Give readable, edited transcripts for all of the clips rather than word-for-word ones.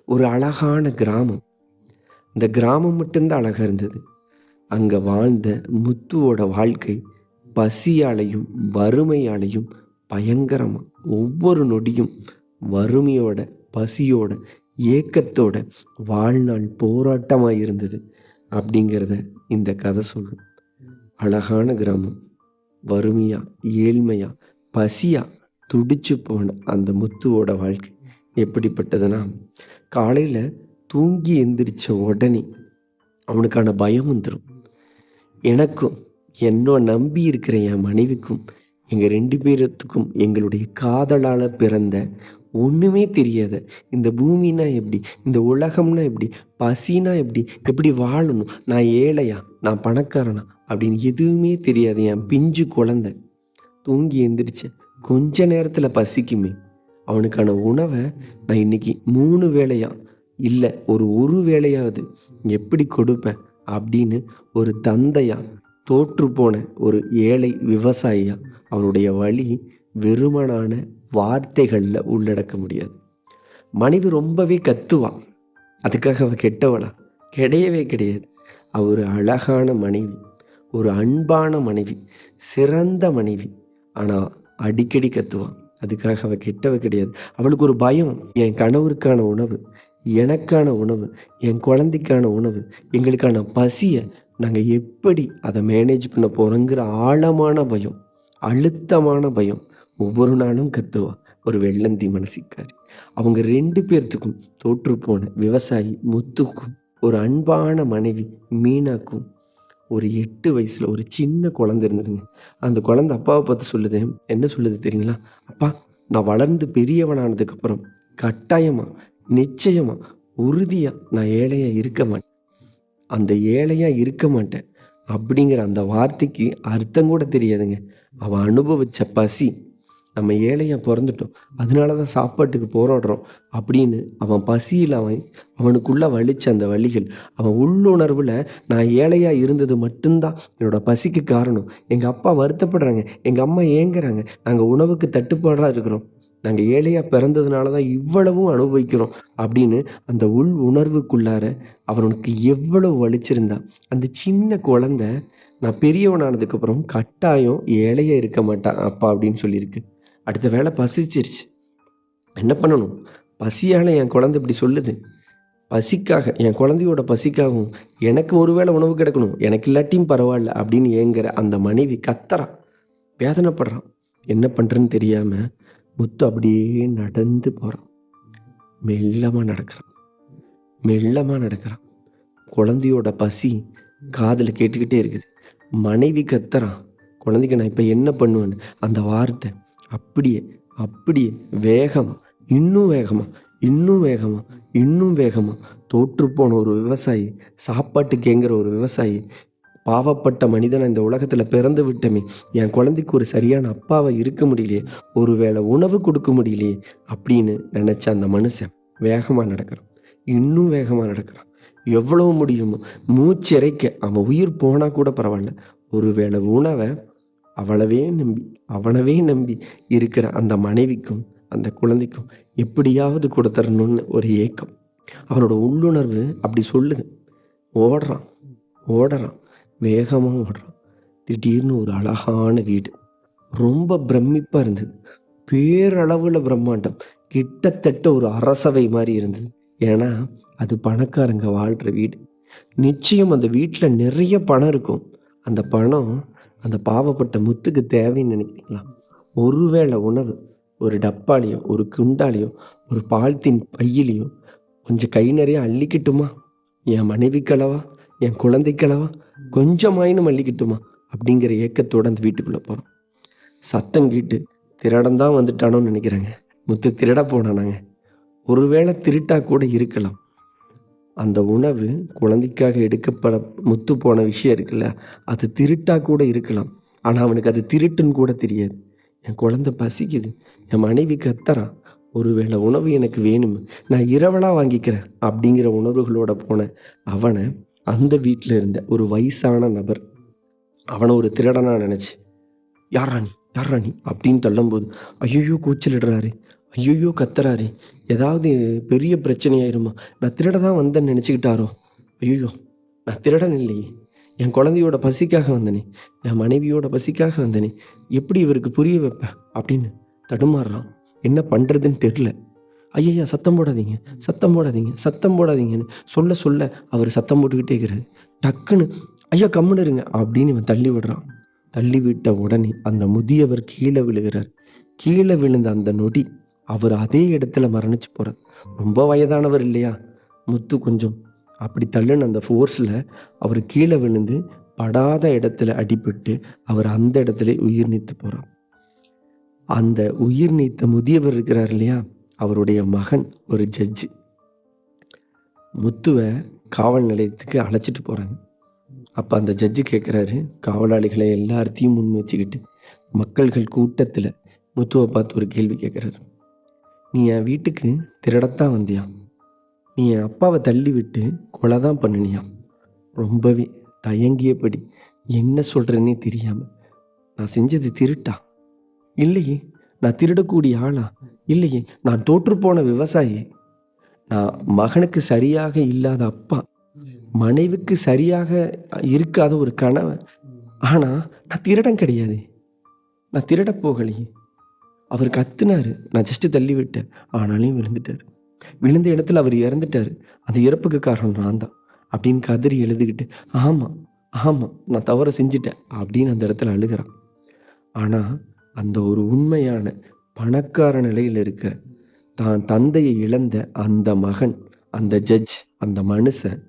ஒரு அழகான கிராமம். இந்த கிராமம் மட்டும்தான் அழகா இருந்தது. அங்க வாழ்ந்த முத்துவோட வாழ்க்கை பசியாலையும், வறுமையாலையும் பயங்கரமா ஒவ்வொரு நொடியும் வறுமையோட, பசியோட, ஏக்கத்தோட வாழ்நாள் போராட்டமா இருந்தது. அப்படிங்கிறத இந்த கதை சொல்லும். அழகான கிராமம். வறுமையா, ஏழ்மையா, பசியா துடிச்சு போன அந்த முத்துவோட வாழ்க்கை எப்படிப்பட்டதுன்னா, காலையில தூங்கி எந்திரிச்ச உடனே அவனுக்கான பயம் வந்துடும். எனக்கும் என்னை நம்பி இருக்கிற என் மனைவிக்கும் எங்கள் 2 பேரத்துக்கும் எங்களுடைய காதலால் பிறந்த ஒன்றுமே தெரியாத இந்த பூமினா எப்படி, இந்த உலகம்னா எப்படி, பசினா எப்படி, எப்படி வாழணும், நான் ஏழையா, நான் பணக்காரனா அப்படின்னு எதுவுமே தெரியாது என் பிஞ்சு குழந்தை தூங்கி எந்திரிச்ச கொஞ்ச நேரத்தில் பசிக்குமே, அவனுக்கான உணவை நான் இன்னைக்கு 3 வேளையா இல்லை ஒரு வேளையாவது எப்படி கொடுப்பேன் அப்படின்னு ஒரு தந்தையா, தோற்று போன ஒரு ஏழை விவசாயியா அவனுடைய வழி வெறுமனான வார்த்தைகளில் உள்ளடக்க முடியாது. மனைவி ரொம்பவே கத்துவான். அதுக்காக அவ கெட்டவளா? கிடையவே கிடையாது. அவ ஒரு அழகான மனைவி, ஒரு அன்பான மனைவி, சிறந்த மனைவி. ஆனால் அடிக்கடி கத்துவான். அதுக்காக அவ கெட்டவ கிடையாது. அவளுக்கு ஒரு பயம். என் கணவருக்கான உணவு, எனக்கான உணவு, என் குழந்தைக்கான உணவு, எங்களுக்கான பசியை நாங்கள் எப்படி அதை மேனேஜ் பண்ண போகிறோங்கிற ஆழமான பயம், அழுத்தமான பயம். ஒவ்வொரு நாளும் கத்துவா. ஒரு வெள்ளந்தி மனசிக்காரி. அவங்க 2 பேர்த்துக்கும், தோற்று போன விவசாயி முத்துக்கும், ஒரு அன்பான மனைவி மீனாக்கும் ஒரு 8 வயசுல ஒரு சின்ன குழந்தை இருந்ததுங்க. அந்த குழந்தை அப்பாவை பார்த்து சொல்லுது. என்ன சொல்லுது தெரியுங்களா? அப்பா, நான் வளர்ந்து பெரியவனானதுக்கப்புறம் கட்டாயமா, நிச்சயமா, உறுதியா நான் ஏழையா இருக்க மாட்டேன். அந்த ஏழையா இருக்க மாட்டேன் அப்படிங்கிற அந்த வார்த்தைக்கு அர்த்தம் கூட தெரியாதுங்க. அவன் அனுபவிச்ச பசி, நம்ம ஏழையா பிறந்துட்டோம், அதனால தான் சாப்பாட்டுக்கு போராடுறோம் அப்படின்னு அவன் பசியில் அவனுக்குள்ள வலிச்ச அந்த வலிகள், அவன் உள்ளுணர்வில் நான் ஏழையா இருந்தது மட்டும்தான் என்னோட பசிக்கு காரணம். எங்கள் அப்பா வருத்தப்படுறாங்க, எங்கள் அம்மா ஏங்குறாங்க, நாங்கள் உணவுக்கு தட்டுப்பாடாக இருக்கிறோம், நாங்கள் ஏழையாக பிறந்ததுனால தான் இவ்வளவும் அனுபவிக்கிறோம் அப்படின்னு அந்த உள் உணர்வுக்குள்ளார அவனுக்கு எவ்வளவு வலிச்சிருந்தா. அந்த சின்ன குழந்தை நான் பெரியவனானதுக்கப்புறம் கட்டாயம் ஏழையாக இருக்க மாட்டான் அப்பா அப்படின்னு சொல்லியிருக்கு. அடுத்த வேளை பசிச்சிருச்சு. என்ன பண்ணணும்? பசியால் என் குழந்தை இப்படி சொல்லுது. பசிக்காக, என் குழந்தையோட பசிக்காகவும் எனக்கு ஒருவேளை உணவு கிடைக்கணும், எனக்கு இல்லாட்டியும் பரவாயில்ல அப்படின்னு ஏங்குற அந்த மனைவி கத்துறான், வேதனைப்படுறான். என்ன பண்ணுறேன்னு தெரியாமல் முத்து அப்படியே நடந்து போகிறான். மெல்லமாக நடக்கிறான், மெல்லமாக நடக்கிறான். குழந்தையோட பசி காதில் கேட்டுக்கிட்டே இருக்குது. மனைவி கத்துறான், குழந்தைக்கு நான் இப்போ என்ன பண்ணுவேன்னு. அந்த வார்த்தை அப்படியே அப்படியே வேகமாக, இன்னும் வேகமாக, இன்னும் வேகமாக, இன்னும் வேகமாக தோற்றுப்போன ஒரு விவசாயி, சாப்பாட்டுக்கு ஏங்குற ஒரு விவசாயி, பாவப்பட்ட மனிதனை இந்த உலகத்தில் பிறந்து விட்டமே, என் குழந்தைக்கு ஒரு சரியான அப்பாவை இருக்க முடியலையே, ஒரு வேளை உணவு கொடுக்க முடியலையே அப்படின்னு நினச்ச அந்த மனுஷன் வேகமாக நடக்கிறான், இன்னும் வேகமாக நடக்கிறான். எவ்வளவு முடியுமோ மூச்சிறைக்க அவன் உயிர் போனால் கூட பரவாயில்ல, ஒரு வேளை உணவை அவனவே நம்பி இருக்கிற அந்த மனைவிக்கும் அந்த குழந்தைக்கும் எப்படியாவது கொடுத்துடணும்னு ஒரு ஏக்கம். அவனோட உள்ளுணர்வு அப்படி சொல்லுது. ஓடுறான், ஓடுறான், வேகமாக ஓடுறான். திடீர்னு ஒரு அழகான வீடு, ரொம்ப பிரமிப்பாக இருந்தது. பேரளவில் பிரம்மாண்டம், கிட்டத்தட்ட ஒரு அரசவை மாதிரி இருந்தது. ஏன்னா அது பணக்காரங்க வாழ்கிற வீடு. நிச்சயம் அந்த வீட்டில் நிறைய பணம் இருக்கும். அந்த பணம் அந்த பாவப்பட்ட முத்துக்கு தேவைன்னு நினைக்கிறீங்களா? ஒருவேளை உணவு ஒரு டப்பாலையோ, ஒரு குண்டாலையோ, ஒரு பால்தீன் பையிலையோ கொஞ்சம் கை நிறைய அள்ளிக்கிட்டுமா, என் மனைவிக்களவா, என் குழந்தைக்களவா, கொஞ்சமாயினும் அள்ளிக்கிட்டுமா அப்படிங்கிற ஏக்கத்தோடு அந்த வீட்டுக்குள்ளே போகிறோம். சத்தம் கேட்டு திருடன் தான் வந்துட்டானோன்னு நினைக்கிறாங்க. முத்து திருட போனானாங்க. ஒருவேளை திருட்டா கூட இருக்கலாம். அந்த உணவு குழந்தைக்காக எடுக்கப்பட முத்து போன விஷயம் இருக்குல்ல, அது திருட்டா கூட இருக்கலாம். ஆனால் அவனுக்கு அது திருட்டுன்னு கூட தெரியாது. என் குழந்தை பசிக்குது, என் மனைவி கத்துறான், ஒருவேளை உணவு எனக்கு வேணும், நான் இரவலாக வாங்கிக்கிறேன் அப்படிங்கிற உணர்வுகளோட போன அவனை அந்த வீட்டில் இருந்த ஒரு வயசான நபர் அவனை ஒரு திருடனாக நினச்சி, யார் ராணி யார் ராணி அப்படின்னு தள்ளும்போது, ஐயோ கூச்சலிடுறாரு, ஐயையோ! கத்துறாரே! ஏதாவது பெரிய பிரச்சனையாயிருமா? நான் திருட தான் வந்தேன்னு நெனச்சுக்கிட்டாரோ? ஐயய்யோ! நான் திருடன் இல்லையே! என் குழந்தையோட பசிக்காக வந்தேனே! என் மனைவியோட பசிக்காக வந்தேனே! எப்படி இவருக்கு புரிய வைப்பேன்? அப்படின்னு தடுமாறுறான். என்ன பண்றதுன்னு தெரியல. ஐயய்ய! சத்தம் போடாதீங்க, சத்தம் போடாதீங்க, சத்தம் போடாதீங்கன்னு சொல்ல சொல்ல அவர் சத்தம் போட்டுக்கிட்டே இருக்கிறாரு. டக்குன்னு ஐயா கம்முனு இருங்க அப்படின்னு இவன் தள்ளி விடுறான். தள்ளி விட்ட உடனே அந்த முதியவர் கீழ விழுகிறார். கீழ விழுந்த அந்த நொடி அவர் அதே இடத்துல மரணிச்சு போறார். ரொம்ப வயதானவர் இல்லையா? முத்து கொஞ்சம் அப்படி தள்ளுன அந்த ஃபோர்ஸ்ல அவர் கீழ விழுந்து படாத இடத்துல அடிபட்டு அவர் அந்த இடத்திலே உயிர் நீத்து போறார். அந்த உயிர் நீத்த முதியவர் இருக்கிறார் இல்லையா? அவருடைய மகன் ஒரு ஜட்ஜு. முத்துவ காவல் நிலையத்துக்கு அழைச்சிட்டு போறாங்க. அப்ப அந்த ஜட்ஜு கேட்குறாரு, காவலாளிகளை எல்லாத்தையும் முன் வச்சுக்கிட்டு, மக்கள்கள் கூட்டத்துல முத்துவ பார்த்து ஒரு கேள்வி கேட்குறாரு. "நீ என் வீட்டுக்கு திருடத்தான் வந்தியா? நீ என் அப்பாவ தள்ளி விட்டு கொலை தான் பண்ணுனியா?" ரொம்பவே தயங்கியபடி, என்ன சொல்றதுன்னே தெரியாம, "நான் செஞ்சது திருட்டா? இல்லையே. நான் திருடக்கூடிய ஆளா? இல்லையே. நான் தோற்றுப்போன விவசாயி. நான் மகனுக்கு சரியாக இல்லாத அப்பா. மனைவிக்கு சரியாக இருக்காத ஒரு கணவன். ஆனா, நான் திருடன் கிடையாதே! நான் திருட போகலையே!" அவர் கத்துனாரு. நான் ஜஸ்ட் தள்ளி விட்டேன். ஆனாலும் விழுந்துட்டாரு. விழுந்த இடத்துல அவர் இறந்துட்டாரு. அந்த இறப்புக்கு காரணம் நான் தான். அப்படின்னு கதறி எழுதுகிட்டு, "ஆமா, ஆமா. நான் தவறு செஞ்சுட்டேன்." அப்படின்னு அந்த இடத்துல அழுகுறான். ஆனா, அந்த ஒரு உண்மையான பணக்கார நிலையில இருக்கிற தான் தந்தையை இழந்த அந்த மகன், அந்த ஜட்ஜ், அந்த மனுஷன்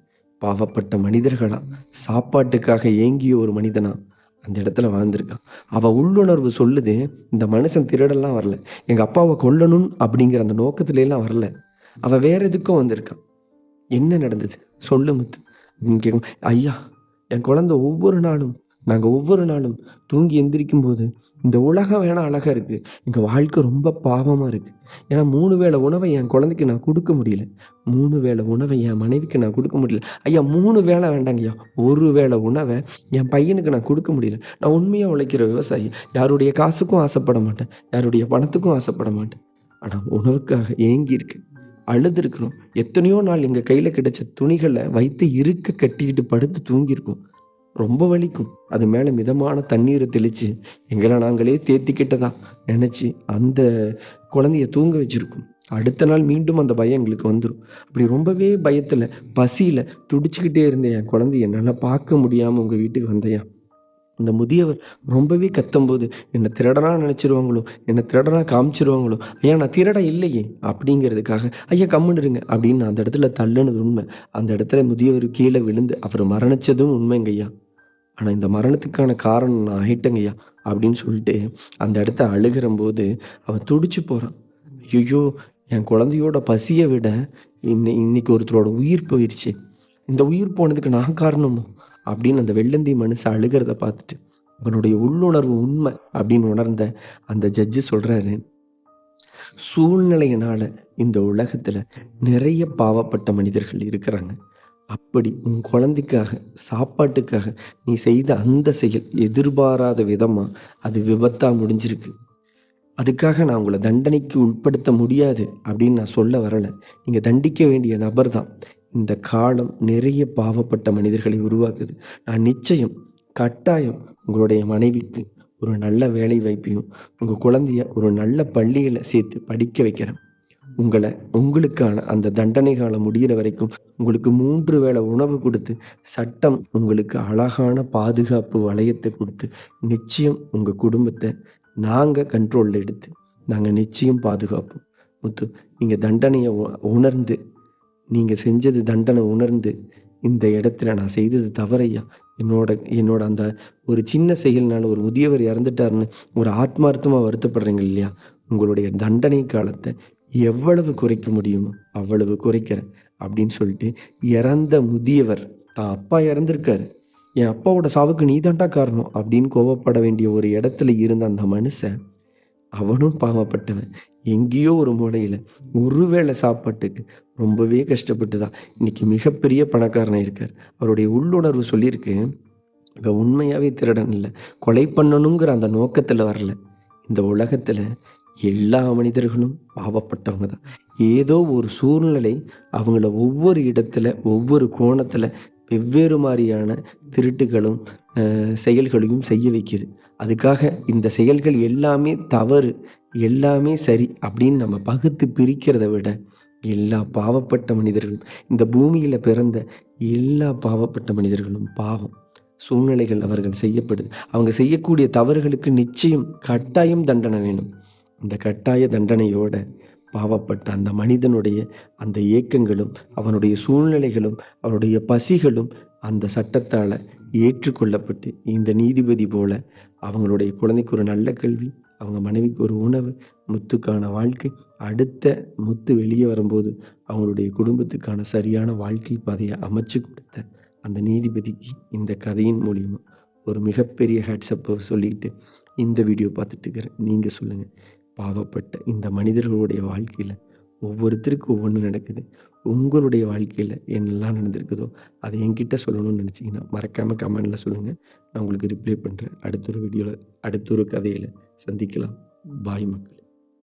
பாவப்பட்ட மனிதர்களா, சாப்பாட்டுக்காக ஏங்கிய ஒரு மனிதனா அந்த இடத்துல வாழ்ந்திருக்கான். அவ உள்ளுணர்வு சொல்லுது, இந்த மனுஷன் திருடலாம் வரல. எங்க அப்பாவ கொல்லணும் அப்படிங்கிற அந்த நோக்கத்திலேலாம் வரல. அவன் வேற எதுக்கோ வந்திருக்கான். என்ன நடந்தது? சொல்லு முத்து. அப்படின்னு கேட்கும். ஐயா, என் குழந்தை நாங்க ஒவ்வொரு நாளும் தூங்கி எந்திரிக்கும்போது, இந்த உலகம் வேணா அழகா இருக்கு. எங்க வாழ்க்கை ரொம்ப பாவமா இருக்கு. ஏன்னா 3 வேள உணவை என் குழந்தைக்கு நான் குடுக்க முடியல. 3 வேள உணவை என் மனைவிக்கு நான் குடுக்க முடியல. ஐயா 3 வேள வேண்டாங்கய்யா. 1 வேள உணவ என் பையனுக்கு நான் குடுக்க முடியல. நான் உண்மையா உழைக்கிற விவசாயி. யாருடைய காசுக்கும் ஆசைப்பட மாட்டேன். யாருடைய பணத்துக்கும் ஆசைப்பட மாட்டேன். ஆனா உணவுக்காக ஏங்கி இருக்கேன். அழுதுருக்குறோம். எத்தனையோ நாள் எங்க கையில கிடைச்ச துணிகள வைத்து இறுக்க கட்டிக்கிட்டு படுத்து தூங்கியிருக்கோம். ரொம்ப வலிக்கும். அது மேல மிதமான தண்ணீர தெளிச்சு, எங்கள நாங்களே தேத்திக்கிட்டதா நெனச்சு, அந்த குழந்தைய தூங்க வச்சிருக்கோம். அடுத்த நாள் மீண்டும் அந்த பயம் எங்களுக்கு வந்துரும். அப்படி ரொம்பவே பயத்துல, பசியில துடிச்சுக்கிட்டே இருந்த என் குழந்தைய என்னால பார்க்க முடியாம உங்க வீட்டுக்கு வந்தேன்யா. அந்த முதியவர் ரொம்பவே கத்தம்போது, என்ன திருடனா நெனச்சுருவாங்களோ! என்ன திருடனா காமிச்சுருவாங்களோ! ஐயா நான் திருடன் இல்லையே! அப்படிங்கிறதுக்காக, ஐயா கம்முனு இருங்க அப்படின்னு நான் அந்த இடத்துல தள்ளுனது உண்ம. அந்த இடத்துல முதியவர் கீழ விழுந்து அவர் மரணிச்சதும் உண்மைங்கய்யா. ஆனா இந்த மரணத்துக்கான காரணம் நான் ஆயிட்டேங்கய்யா! அப்படின்னு சொல்லிட்டு அந்த இடத்த அழுகிறம்போது, அவன் துடிச்சு போறான். ஐயய்யோ! என் குழந்தையோட பசிய விட, இன்னைக்கு ஒருத்தரோட உயிர் போயிருச்சே! இந்த உயிர் போனதுக்கு நான் காரணமோ! அப்படின்னு அந்த வெள்ளந்தி மனுஷன் அழுகிறத பார்த்துட்டு, அவனுடைய உள்ளுணர்வு உண்மை அப்படின்னு உணர்ந்த அந்த ஜட்ஜு சொல்றாரு, "சூழ்நிலையினால இந்த உலகத்துல நிறைய பாவப்பட்ட மனிதர்கள் இருக்கிறாங்க. அப்படி உன் குழந்தைக்காக, சாப்பாட்டுக்காக நீ செய்த அந்த செயல் எதிர்பாராத விதமா அது விபத்தா முடிஞ்சிருக்கு. அதுக்காக நான் உங்கள தண்டனைக்கு உட்படுத்த முடியாது அப்படின்னு நான் சொல்ல வரல. நீங்க தண்டிக்க வேண்டிய நபர் தான். இந்த காலம் நிறைய பாவப்பட்ட மனிதர்களை உருவாக்குது. நான் நிச்சயம், கட்டாயம் உங்களுடைய மனைவிக்கு ஒரு நல்ல வேலை வாய்ப்பையும், உங்க குழந்தைய ஒரு நல்ல பள்ளியில சேர்த்து படிக்க வைக்கிறேன். உங்களுக்கான அந்த தண்டனை காலம் முடியிற வரைக்கும் உங்களுக்கு 3 வேள உணவு குடுத்து, சட்டம் உங்களுக்கு அழகான பாதுகாப்பு வளையத்த குடுத்து, நிச்சயம் உங்க குடும்பத்த நாங்க கண்ட்ரோல்ல எடுத்து, நாங்க நிச்சயம் பாதுகாப்போம். முத்து, நீங்க தண்டனைய உணர்ந்து, நீங்க செஞ்சது தண்டனை உணர்ந்து, இந்த இடத்துல நான் செய்தது தவறய்யா. என்னோட என்னோட அந்த ஒரு சின்ன செயல்னால ஒரு முதியவர் இறந்துட்டாருன்னு ஒரு ஆத்மார்த்தமா வருத்தப்படுறீங்க இல்லையா? உங்களுடைய தண்டனை காலத்த எவ்வளவு குறைக்க முடியுமோ, அவ்வளவு குறைக்கிறேன். அப்படின்னு சொல்லிட்டு, இறந்த முதியவர், தான் அப்பா இறந்திருக்காரு. என் அப்பாவோட சாவுக்கு நீ தான்டா காரணம் அப்படின்னு கோவப்பட வேண்டிய ஒரு இடத்துல இருந்த அந்த மனுஷன், அவனும் பாவப்பட்டவன். எங்கேயோ ஒரு மூலையில, ஒரு வேளை சாப்பாட்டுக்கு ரொம்பவே கஷ்டப்பட்டு தான் இன்னைக்கு மிகப்பெரிய பணக்காரனா இருக்காரு. அவருடைய உள்ளுணர்வு சொல்லியிருக்கு, இவன் உண்மையாவே திருடன் இல்ல. கொலை பண்ணணுங்கிற அந்த நோக்கத்துல வரல. இந்த உலகத்துல எல்லா மனிதர்களும் பாவப்பட்டவங்க தான். ஏதோ ஒரு சூழ்நிலை அவங்கள ஒவ்வொரு இடத்துல, ஒவ்வொரு கோணத்துல வெவ்வேறு மாரியான திருட்டுகளும், செயல்களையும் செய்ய வைக்குது. அதுக்காக இந்த செயல்கள் எல்லாமே தவறு, எல்லாமே சரி அப்படின்னு நம்ம பகுத்து பிரிக்கிறத விட, எல்லா பாவப்பட்ட மனிதர்களும், இந்த பூமியில பிறந்த எல்லா பாவப்பட்ட மனிதர்களும் பாவம். சூழ்நிலைகள் அவர்கள் செய்யப்படுது. அவங்க செய்யக்கூடிய தவறுகளுக்கு நிச்சயம் கட்டாயம் தண்டனை வேணும். அந்த கட்டாய தண்டனையோட பாவப்பட்ட அந்த மனிதனுடைய அந்த ஏக்கங்களும், அவனுடைய சூழ்நிலைகளும், அவனுடைய பசிகளும் அந்த சட்டத்தால ஏற்றுக்கொள்ளப்பட்டு, இந்த நீதிபதி போல அவங்களுடைய குழந்தைக்கு ஒரு நல்ல கல்வி, அவங்க மனைவிக்கு ஒரு உணவு, முத்துக்கான வாழ்க்கை, அடுத்த முத்து வெளியே வரும்போது அவங்களுடைய குடும்பத்துக்கான சரியான வாழ்க்கை பாதையை அமைச்சு கொடுத்த அந்த நீதிபதிக்கு இந்த கதையின் மூலியமா ஒரு மிகப்பெரிய ஹேட்ஸ்அப்பை சொல்லிட்டு இந்த வீடியோ பார்த்துட்டு இருக்கிறேன். நீங்க சொல்லுங்க. பாவப்பட்ட இந்த மனிதர்களுடைய வாழ்க்கையில ஒவ்வொருத்தருக்கும் ஒவ்வொன்று நடக்குது. உங்களுடைய வாழ்க்கையில என்னெல்லாம் நடந்திருக்குதோ, அதை என்கிட்ட சொல்லணும்னு நினச்சிங்கன்னா, மறக்காம கமெண்ட்ல சொல்லுங்க. நான் உங்களுக்கு ரிப்ளை பண்றேன். அடுத்த ஒரு வீடியோல, அடுத்த ஒரு கதையில சந்திக்கலாம். பாய் மக்களே.